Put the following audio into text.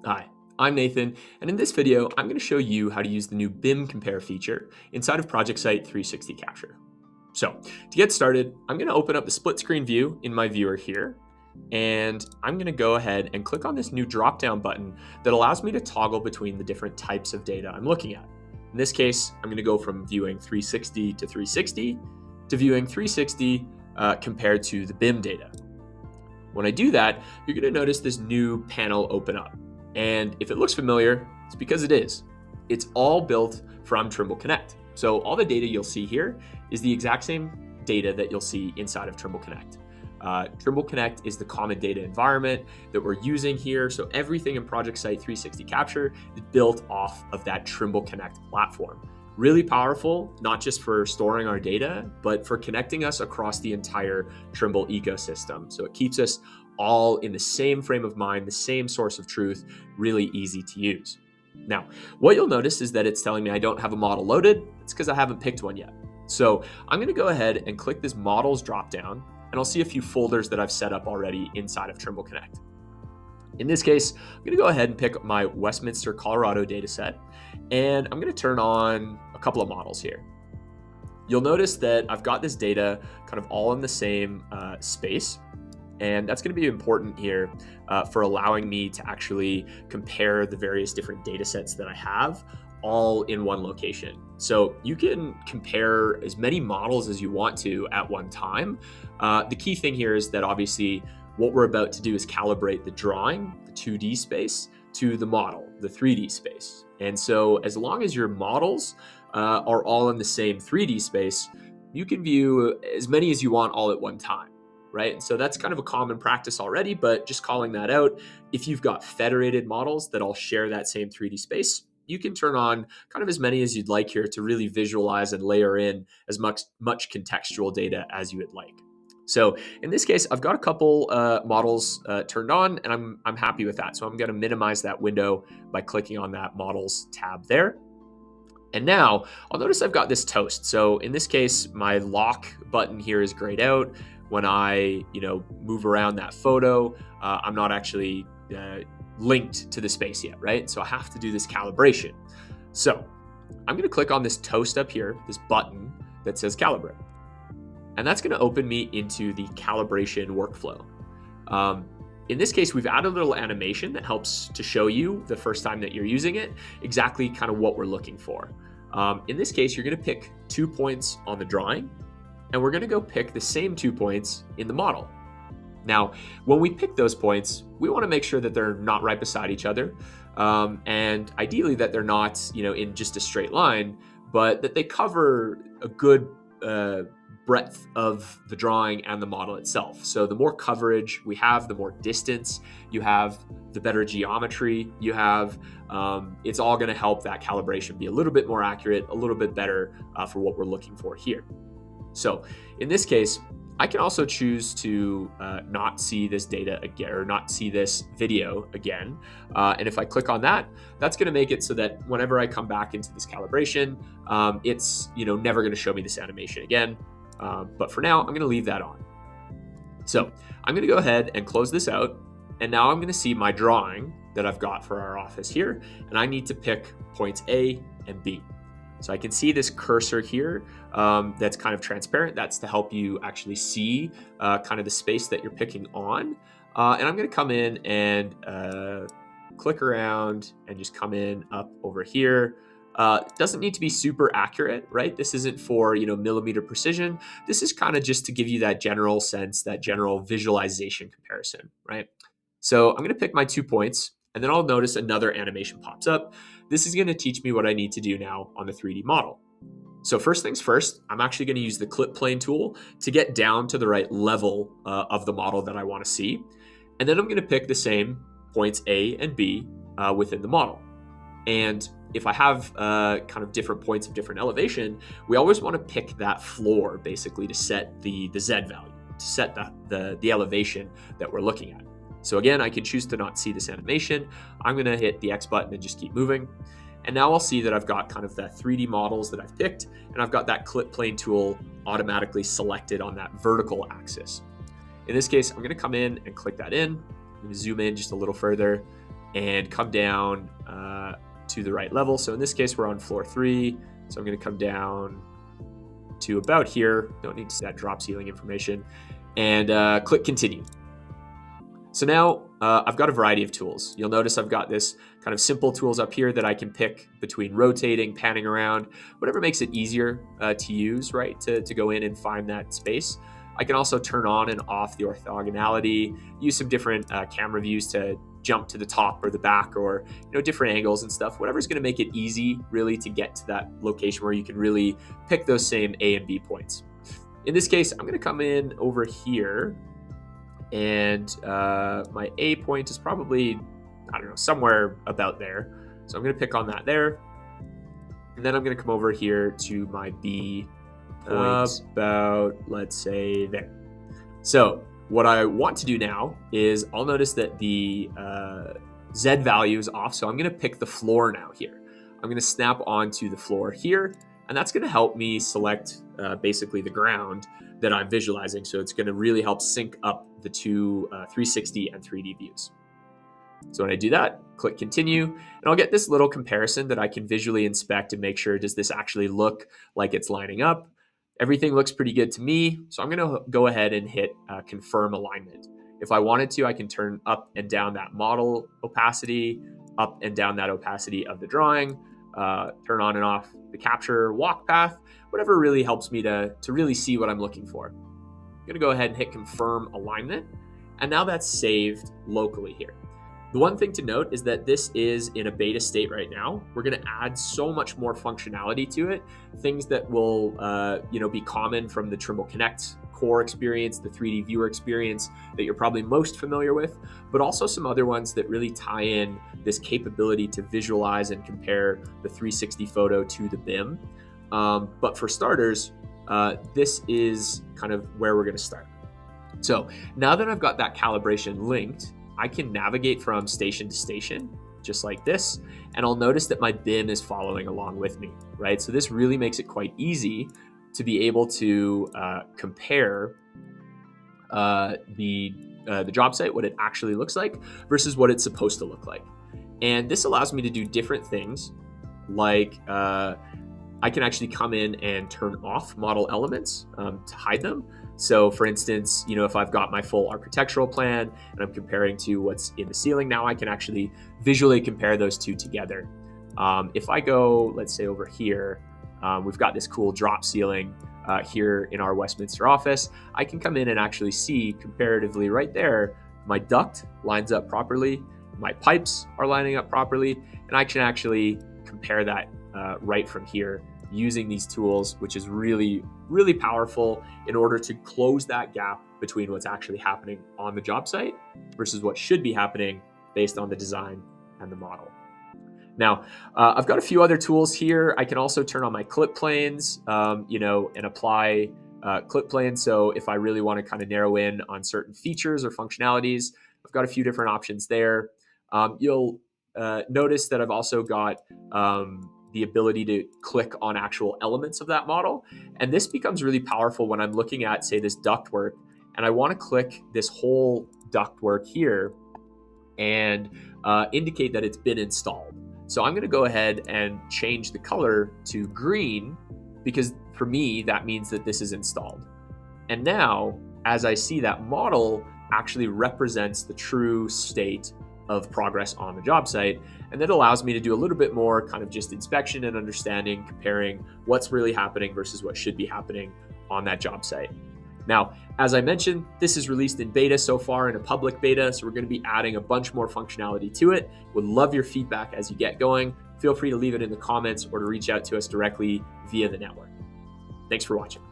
Hi, I'm Nathan, and in this video, I'm going to show you how to use the new BIM Compare feature inside of ProjectSight 360 Capture. So, to get started, I'm going to open up the split screen view in my viewer here, and I'm going to go ahead and click on this new drop-down button that allows me to toggle between the different types of data I'm looking at. In this case, I'm going to go from viewing 360 to 360 to viewing 360 compared to the BIM data. When I do that, you're going to notice this new panel open up. And if it looks familiar, it's because it is. It's all built from Trimble Connect. So all the data you'll see here is the exact same data that you'll see inside of Trimble Connect. Trimble Connect is the common data environment that we're using here. So everything in ProjectSight 360 Capture is built off of that Trimble Connect platform. Really powerful, not just for storing our data, but for connecting us across the entire Trimble ecosystem. So it keeps us all in the same frame of mind, the same source of truth, really easy to use. Now, what you'll notice is that it's telling me I don't have a model loaded. It's because I haven't picked one yet. So I'm going to go ahead and click this models dropdown, and I'll see a few folders that I've set up already inside of Trimble Connect. In this case, I'm going to go ahead and pick my Westminster, Colorado dataset, and I'm going to turn on a couple of models here. You'll notice that I've got this data kind of all in the same space, and that's going to be important here for allowing me to actually compare the various different data sets that I have all in one location. So you can compare as many models as you want to at one time. The key thing here is that obviously what we're about to do is calibrate the drawing, the 2D space, to the model, the 3D space. And so as long as your models are all in the same 3D space, you can view as many as you want all at one time. Right? And so that's kind of a common practice already, but just calling that out, if you've got federated models that all share that same 3D space, you can turn on kind of as many as you'd like here to really visualize and layer in as much contextual data as you would like. So in this case, I've got a couple models turned on, and I'm happy with that. So I'm going to minimize that window by clicking on that models tab there. And now I'll notice I've got this toast. So in this case, my lock button here is grayed out. When I, move around that photo, I'm not actually linked to the space yet, right? So I have to do this calibration. So I'm going to click on this toast up here, this button that says calibrate. And that's going to open me into the calibration workflow. In this case, we've added a little animation that helps to show you the first time that you're using it, exactly kind of what we're looking for. In this case, you're going to pick 2 points on the drawing, and we're going to go pick the same 2 points in the model. Now, when we pick those points, we want to make sure that they're not right beside each other, and ideally that they're not, in just a straight line, but that they cover a good breadth of the drawing and the model itself. So the more coverage we have, the more distance you have, the better geometry you have. It's all going to help that calibration be a little bit more accurate, a little bit better for what we're looking for here. So in this case, I can also choose to not see this data again, or not see this video again. And if I click on that, that's going to make it so that whenever I come back into this calibration, it's never going to show me this animation again. But for now, I'm going to leave that on. So I'm going to go ahead and close this out. And now I'm going to see my drawing that I've got for our office here. And I need to pick points A and B. So I can see this cursor here that's kind of transparent. That's to help you actually see kind of the space that you're picking on. And I'm going to come in and click around and just come in up over here. Doesn't need to be super accurate, right? This isn't for, millimeter precision. This is kind of just to give you that general sense, that general visualization comparison, right? So I'm going to pick my 2 points, and then I'll notice another animation pops up. This is going to teach me what I need to do now on the 3D model. So first things first, I'm actually going to use the clip plane tool to get down to the right level of the model that I want to see. And then I'm going to pick the same points A and B within the model. And if I have kind of different points of different elevation, we always want to pick that floor basically to set the Z value, to set the elevation that we're looking at. So again, I can choose to not see this animation. I'm going to hit the X button and just keep moving. And now I'll see that I've got kind of that 3D models that I've picked, and I've got that clip plane tool automatically selected on that vertical axis. In this case, I'm going to come in and click that in. I'm going to zoom in just a little further. and come down to the right level. So in this case, we're on floor 3. So I'm going to come down to about here. Don't need to see that drop ceiling information, and click continue. So now I've got a variety of tools. You'll notice I've got this kind of simple tools up here that I can pick between rotating, panning around, whatever makes it easier to use, right? To go in and find that space. I can also turn on and off the orthogonality, use some different camera views to jump to the top or the back, or different angles and stuff. Whatever's going to make it easy really to get to that location where you can really pick those same A and B points. In this case, I'm going to come in over here, and my A point is probably, I don't know, somewhere about there. So I'm going to pick on that there, and then I'm going to come over here to my B point about, let's say, there. So what I want to do now is I'll notice that the Z value is off. So I'm going to pick the floor now here. I'm going to snap onto the floor here, and that's going to help me select basically the ground that I'm visualizing. So it's going to really help sync up the two 360 and 3D views. So when I do that, click continue, and I'll get this little comparison that I can visually inspect and make sure, does this actually look like it's lining up? Everything looks pretty good to me. So I'm going to go ahead and hit confirm alignment. If I wanted to, I can turn up and down that model opacity, up and down that opacity of the drawing, turn on and off the capture walk path, whatever really helps me to really see what I'm looking for. I'm going to go ahead and hit confirm alignment. And now that's saved locally here. The one thing to note is that this is in a beta state right now. We're going to add so much more functionality to it, things that will be common from the Trimble Connect core experience, the 3D viewer experience that you're probably most familiar with, but also some other ones that really tie in this capability to visualize and compare the 360 photo to the BIM. But for starters, this is kind of where we're going to start. So now that I've got that calibration linked, I can navigate from station to station, just like this, and I'll notice that my BIM is following along with me, right? So this really makes it quite easy to be able to compare the job site, what it actually looks like, versus what it's supposed to look like. And this allows me to do different things, like I can actually come in and turn off model elements to hide them. So for instance, if I've got my full architectural plan and I'm comparing to what's in the ceiling, now I can actually visually compare those two together. If I go, let's say over here, we've got this cool drop ceiling here in our Westminster office. I can come in and actually see comparatively right there, my duct lines up properly, my pipes are lining up properly, and I can actually compare that right from here using these tools, which is really, really powerful in order to close that gap between what's actually happening on the job site versus what should be happening based on the design and the model. Now, I've got a few other tools here. I can also turn on my clip planes, and apply clip planes. So if I really want to kind of narrow in on certain features or functionalities, I've got a few different options there. You'll notice that I've also got the ability to click on actual elements of that model. And this becomes really powerful when I'm looking at, say, this ductwork, and I want to click this whole ductwork here and indicate that it's been installed. So I'm going to go ahead and change the color to green, because for me, that means that this is installed. And now, as I see that model actually represents the true state of progress on the job site, and that allows me to do a little bit more kind of just inspection and understanding, comparing what's really happening versus what should be happening on that job site. Now, as I mentioned, this is released in beta so far, in a public beta, so we're going to be adding a bunch more functionality to it. Would love your feedback as you get going. Feel free to leave it in the comments or to reach out to us directly via the network. Thanks for watching.